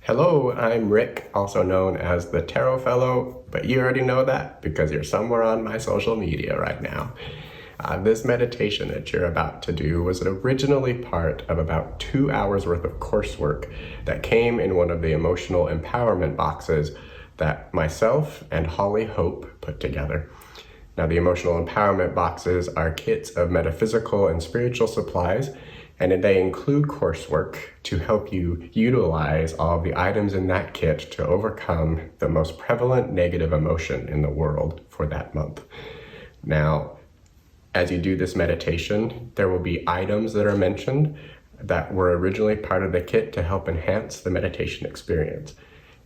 Hello, I'm Rick, also known as the Tarot Fellow, but you already know that because you're somewhere on my social media right now. This meditation that you're about to do was originally part of about 2 hours worth of coursework that came in one of the emotional empowerment boxes that myself and Hollie Hope put together. Now, the emotional empowerment boxes are kits of metaphysical and spiritual supplies, and they include coursework to help you utilize all of the items in that kit to overcome the most prevalent negative emotion in the world for that month. Now, as you do this meditation, there will be items that are mentioned that were originally part of the kit to help enhance the meditation experience.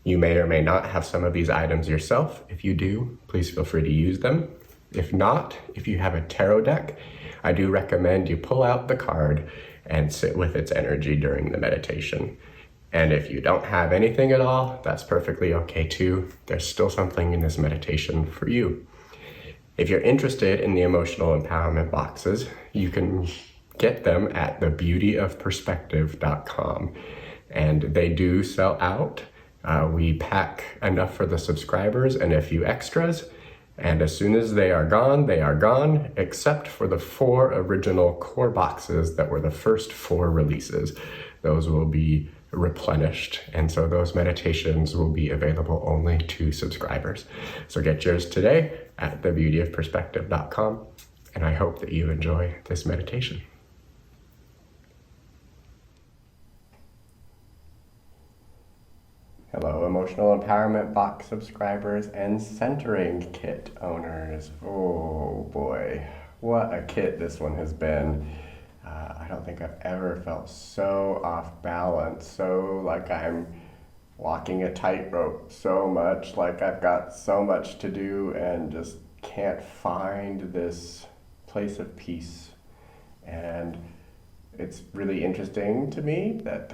You may or may not have some of these items yourself. If you do, please feel free to use them. If not, if you have a tarot deck, I do recommend you pull out the card and sit with its energy during the meditation. And if you don't have anything at all, that's perfectly okay too. There's still something in this meditation for you. If you're interested in the emotional empowerment boxes, you can get them at thebeautyofperspective.com. And they do sell out. We pack enough for the subscribers and a few extras. And as soon as they are gone, except for the 4 original core boxes that were the first 4 releases. Those will be replenished, and so those meditations will be available only to subscribers. So get yours today at thebeautyofperspective.com, and I hope that you enjoy this meditation. Hello, Emotional Empowerment Box subscribers and Centering Kit owners. Oh boy, what a kit this one has been. I don't think I've ever felt so off balance, so like I'm walking a tightrope, so much like I've got so much to do and just can't find this place of peace. And it's really interesting to me that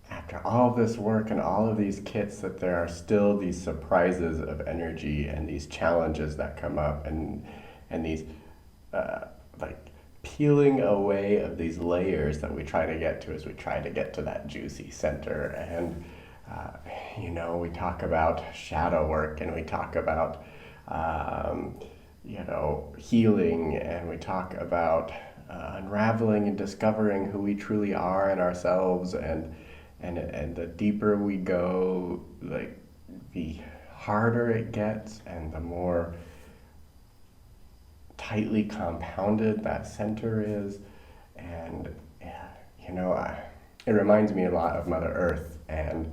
after all this work and all of these kits, that there are still these surprises of energy and these challenges that come up and these like peeling away of these layers that we try to get to as we try to get to that juicy center. And we talk about shadow work, and we talk about healing, and we talk about unraveling and discovering who we truly are in ourselves, and the deeper we go, like the harder it gets, and the more tightly compounded that center is. And it reminds me a lot of Mother Earth, and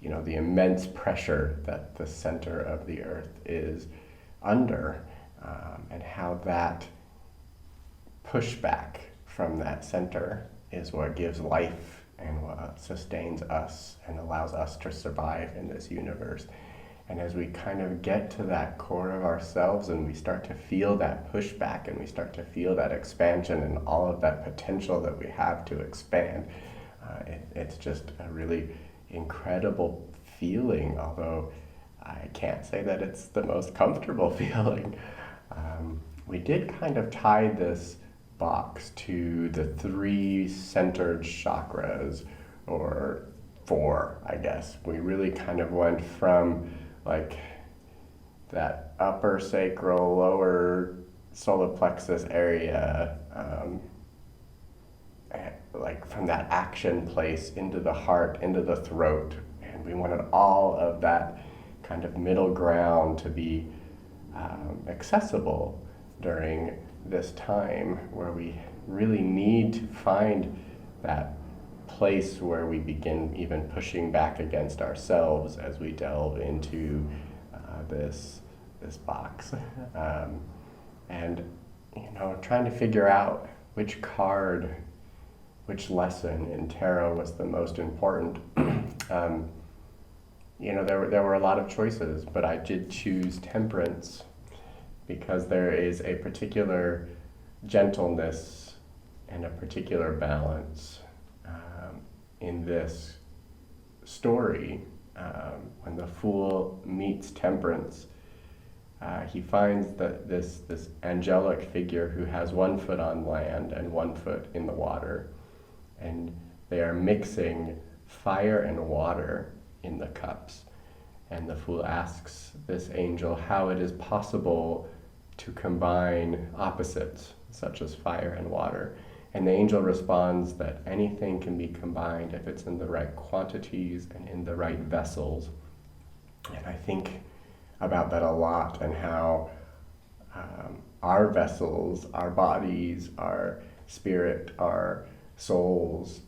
the immense pressure that the center of the earth is under, and how that pushback from that center is what gives life and what sustains us and allows us to survive in this universe. And as we kind of get to that core of ourselves and we start to feel that pushback and we start to feel that expansion and all of that potential that we have to expand, it's just a really incredible feeling, although I can't say that it's the most comfortable feeling. We did kind of tie this box to the 3 centered chakras, or 4, I guess. We really kind of went from like that upper sacral, lower solar plexus area, like from that action place into the heart, into the throat. And we wanted all of that kind of middle ground to be accessible during this time where we really need to find that place where we begin even pushing back against ourselves as we delve into this box. And trying to figure out which card, which lesson in tarot was the most important. There were a lot of choices, but I did choose Temperance because there is a particular gentleness and a particular balance in this story. When the Fool meets Temperance, he finds that this angelic figure who has 1 foot on land and 1 foot in the water, and they are mixing fire and water in the cups. And the fool asks this angel how it is possible to combine opposites, such as fire and water. And the angel responds that anything can be combined if it's in the right quantities and in the right vessels. And I think about that a lot, and how our vessels, our bodies, our spirit, our souls,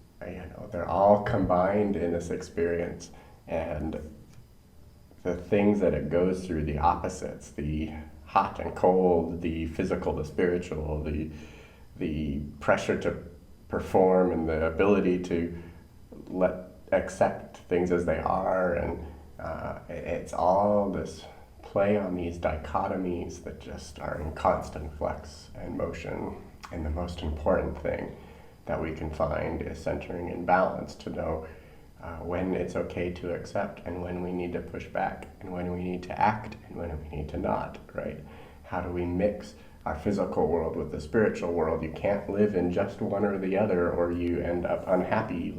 they're all combined in this experience. And the things that it goes through, the opposites, the hot and cold, the physical, the spiritual, the pressure to perform, and the ability to accept things as they are, and it's all this play on these dichotomies that just are in constant flux and motion. And the most important thing that we can find is centering in balance, to know when it's okay to accept, and when we need to push back, and when we need to act, and when we need to not, right? How do we mix our physical world with the spiritual world? You can't live in just one or the other, or you end up unhappy.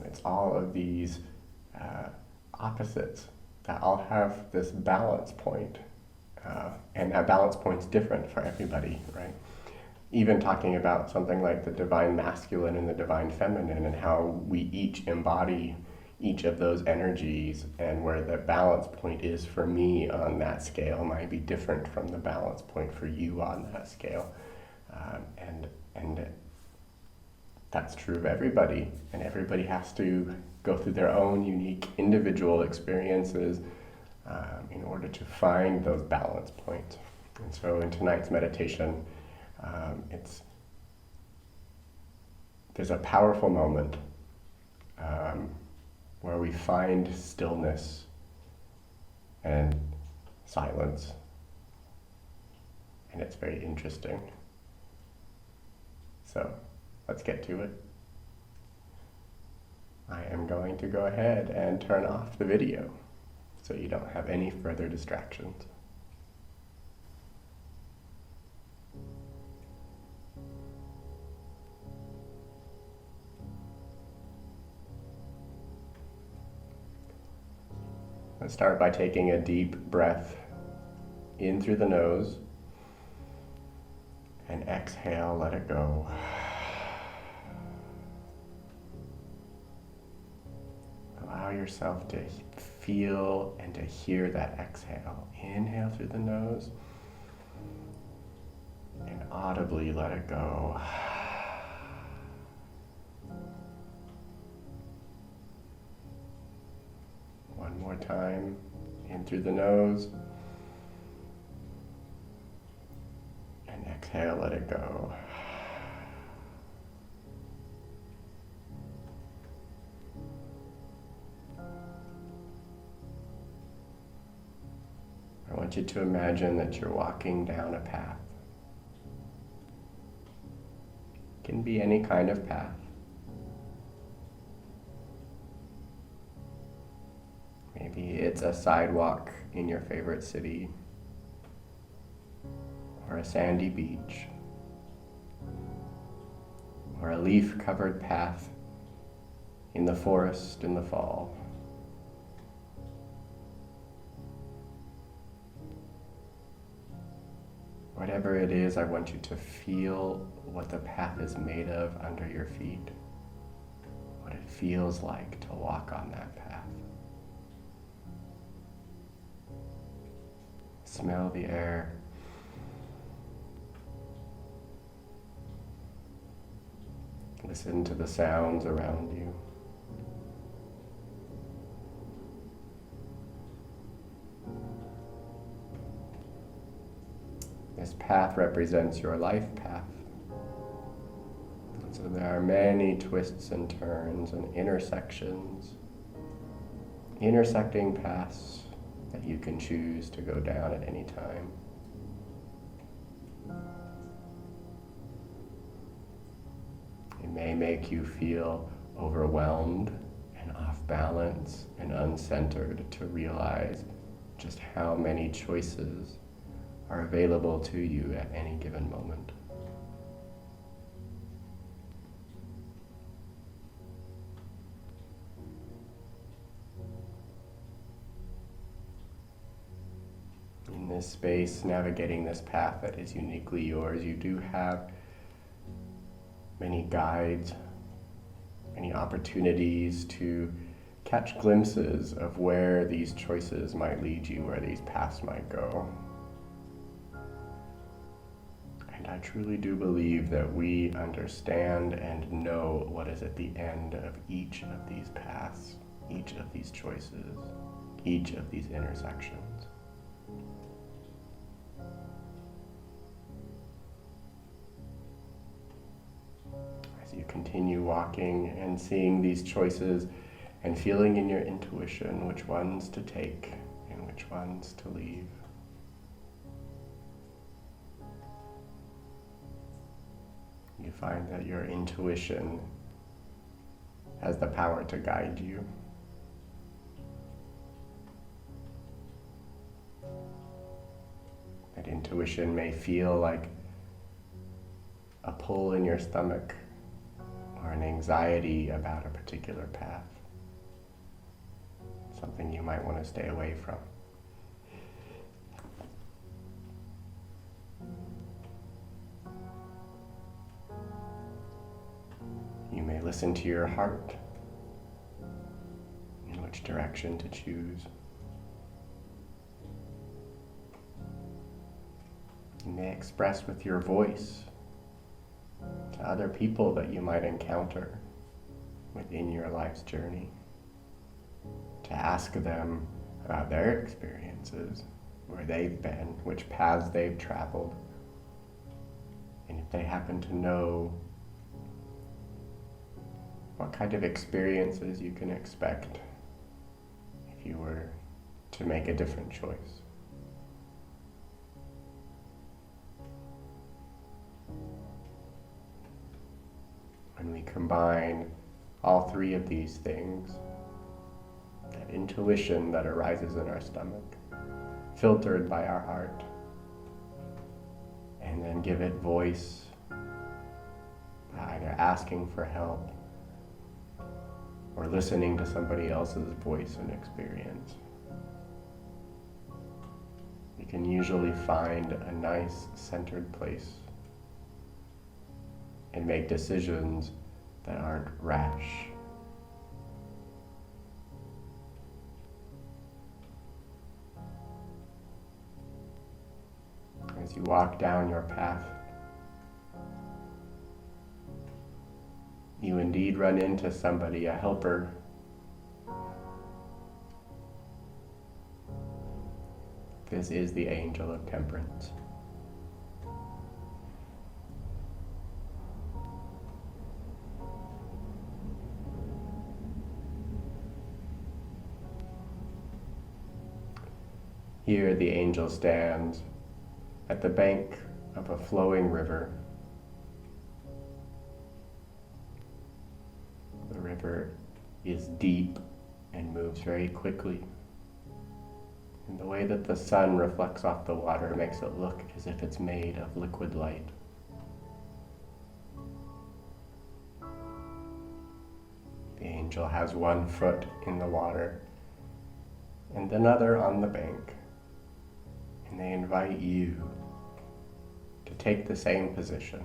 It's all of these opposites that all have this balance point, and that balance point's different for everybody, right? Even talking about something like the divine masculine and the divine feminine, and how we each embody each of those energies, and where the balance point is for me on that scale might be different from the balance point for you on that scale. And that's true of everybody, and everybody has to go through their own unique individual experiences in order to find those balance points. And so in tonight's meditation, there's a powerful moment where we find stillness and silence, and it's very interesting. So let's get to it. I am going to go ahead and turn off the video so you don't have any further distractions. Let's start by taking a deep breath in through the nose, and exhale, let it go. Allow yourself to feel and to hear that exhale. Inhale through the nose, and audibly let it go. One more time, in through the nose, and exhale, let it go. I want you to imagine that you're walking down a path. It can be any kind of path. Maybe it's a sidewalk in your favorite city, or a sandy beach, or a leaf-covered path in the forest in the fall. Whatever it is, I want you to feel what the path is made of under your feet, what it feels like to walk on that path. Smell the air. Listen to the sounds around you. This path represents your life path. So there are many twists and turns and intersections, intersecting paths that you can choose to go down at any time. It may make you feel overwhelmed and off balance and uncentered to realize just how many choices are available to you at any given moment. this space, navigating this path that is uniquely yours, you do have many guides, many opportunities to catch glimpses of where these choices might lead you, where these paths might go. And I truly do believe that we understand and know what is at the end of each of these paths, each of these choices, each of these intersections. As you continue walking and seeing these choices and feeling in your intuition which ones to take and which ones to leave, you find that your intuition has the power to guide you. That intuition may feel like a pull in your stomach or an anxiety about a particular path, something you might want to stay away from. You may listen to your heart in which direction to choose. You may express with your voice to other people that you might encounter within your life's journey, to ask them about their experiences, where they've been, which paths they've traveled, and if they happen to know what kind of experiences you can expect if you were to make a different choice. When we combine all three of these things, that intuition that arises in our stomach, filtered by our heart, and then give it voice by either asking for help or listening to somebody else's voice and experience, you can usually find a nice centered place and make decisions that aren't rash. As you walk down your path, you indeed run into somebody, a helper. This is the angel of Temperance. Here the angel stands at the bank of a flowing river. The river is deep and moves very quickly. And the way that the sun reflects off the water makes it look as if it's made of liquid light. The angel has one foot in the water and another on the bank. And they invite you to take the same position.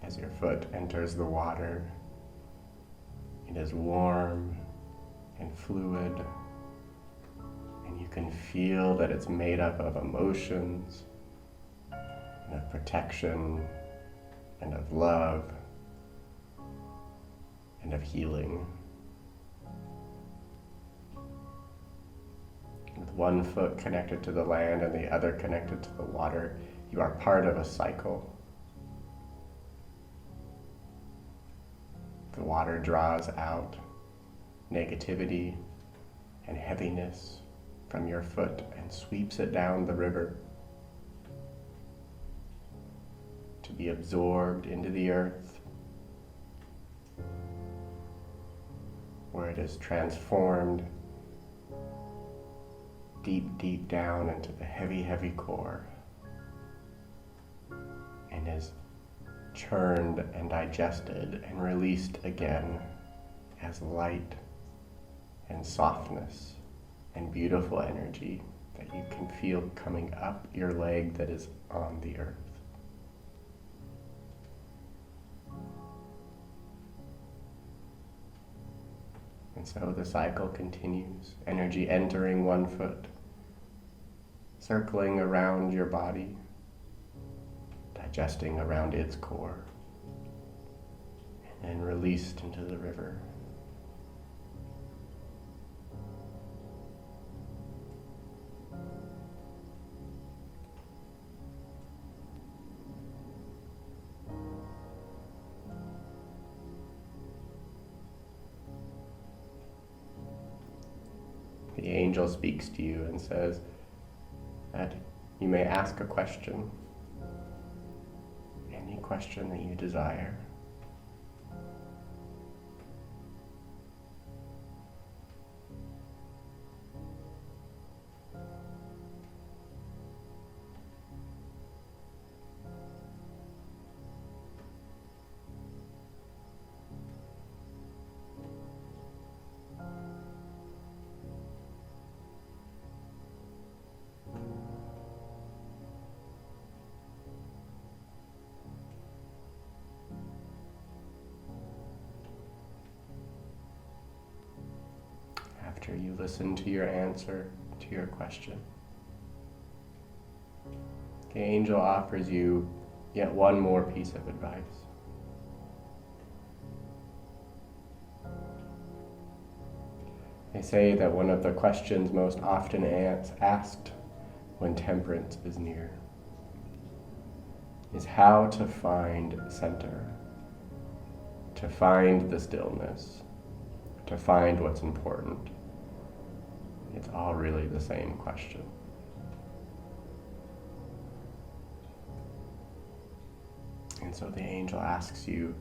As your foot enters the water, it is warm and fluid, and you can feel that it's made up of emotions, and of protection, and of love, and of healing. With one foot connected to the land and the other connected to the water, you are part of a cycle. The water draws out negativity and heaviness from your foot and sweeps it down the river to be absorbed into the earth, where it is transformed deep, deep down into the heavy, heavy core, and is churned and digested and released again as light and softness and beautiful energy that you can feel coming up your leg that is on the earth. And so the cycle continues, energy entering one foot, circling around your body, digesting around its core, and then released into the river. The angel speaks to you and says that you may ask a question, any question that you desire. After you listen to your answer to your question, the angel offers you yet one more piece of advice. They say that one of the questions most often asked when temperance is near is how to find center, to find the stillness, to find what's important. It's all really the same question. And so the angel asks you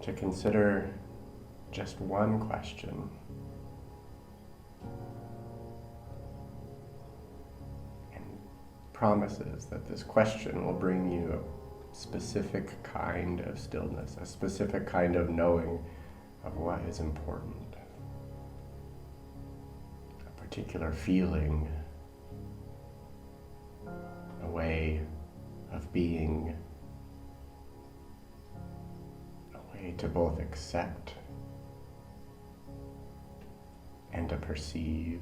to consider just one question. And promises that this question will bring you a specific kind of stillness, a specific kind of knowing of what is important. A particular feeling, a way of being, a way to both accept and to perceive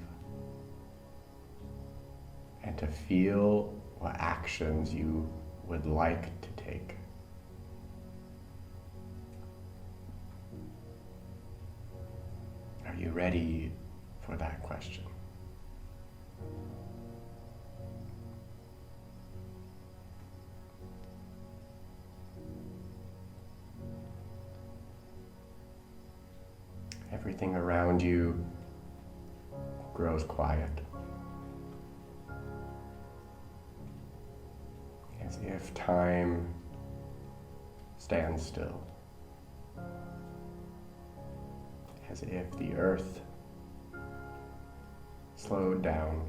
and to feel what actions you would like to take. Are you ready for that question? Everything around you grows quiet, as if time stands still, as if the earth slowed down,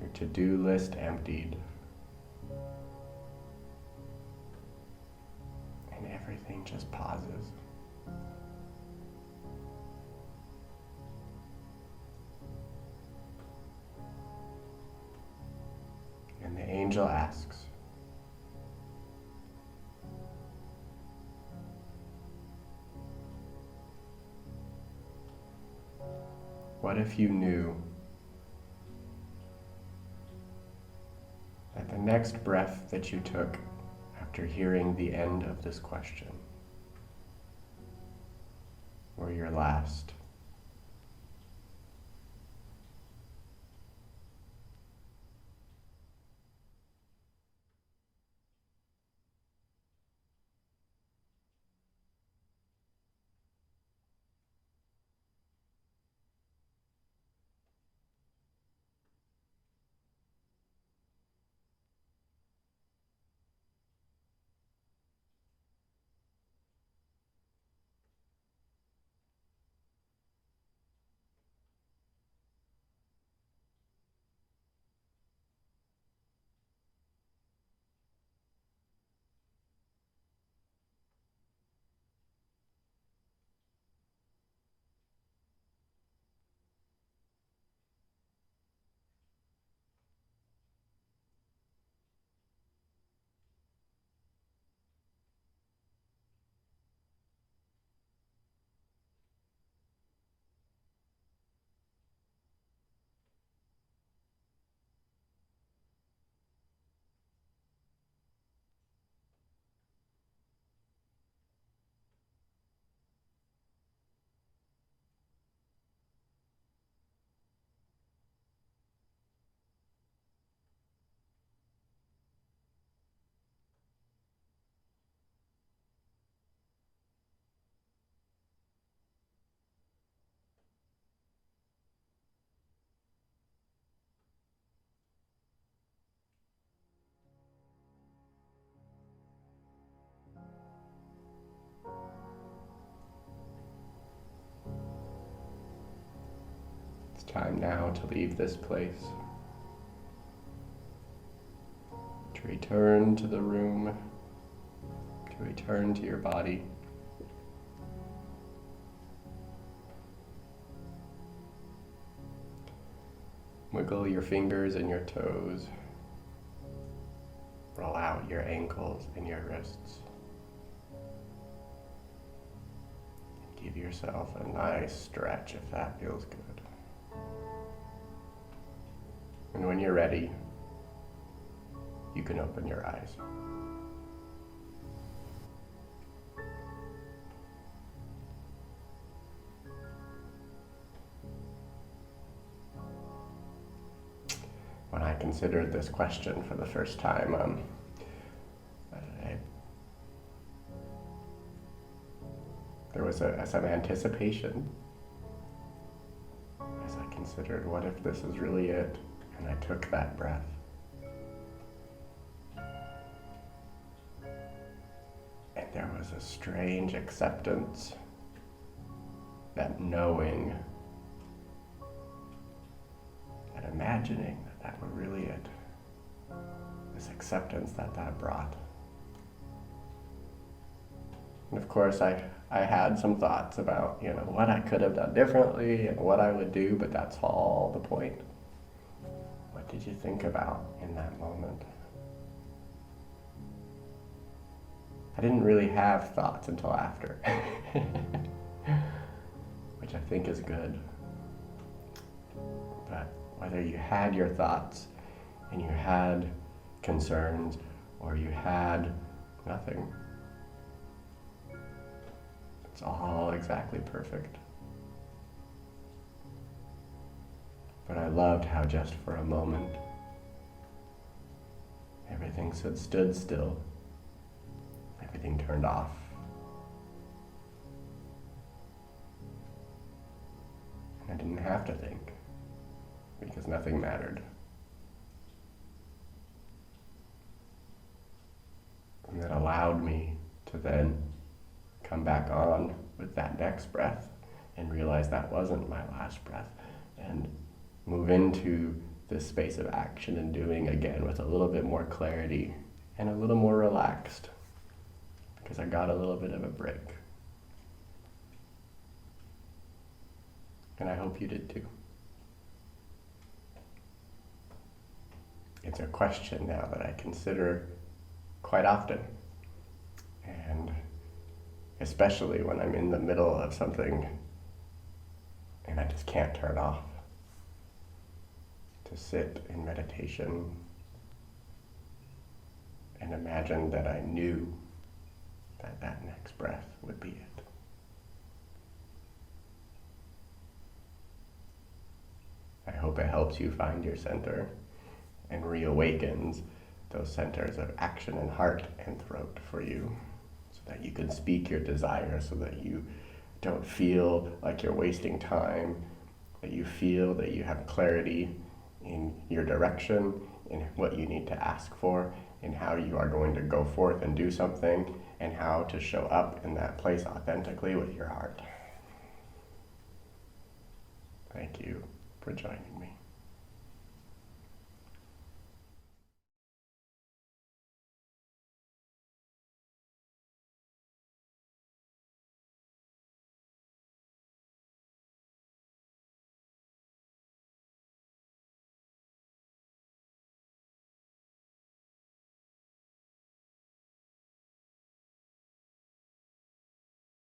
your to-do list emptied, and everything just pauses. And the angel asks, what if you knew that the next breath that you took after hearing the end of this question were your last? Time now to leave this place, to return to the room, to return to your body. Wiggle your fingers and your toes. Roll out your ankles and your wrists. Give yourself a nice stretch if that feels good. And when you're ready, you can open your eyes. When I considered this question for the first time, there was some anticipation as I considered, what if this is really it? And I took that breath. And there was a strange acceptance, that knowing, that imagining that were really it. This acceptance that brought. And of course, I had some thoughts about, what I could have done differently and what I would do, but that's all the point. What did you think about in that moment? I didn't really have thoughts until after, which I think is good. But whether you had your thoughts and you had concerns or you had nothing, it's all exactly perfect. But I loved how just for a moment, everything stood still. Everything turned off. And I didn't have to think, because nothing mattered. And that allowed me to then come back on with that next breath and realize that wasn't my last breath, and move into this space of action and doing again with a little bit more clarity and a little more relaxed, because I got a little bit of a break. And I hope you did too. It's a question now that I consider quite often, and especially when I'm in the middle of something and I just can't turn off. To sit in meditation and imagine that I knew that next breath would be it. I hope it helps you find your center and reawakens those centers of action and heart and throat for you, so that you can speak your desire, so that you don't feel like you're wasting time, that you feel that you have clarity in your direction, in what you need to ask for, in how you are going to go forth and do something, and how to show up in that place authentically with your heart. Thank you for joining me.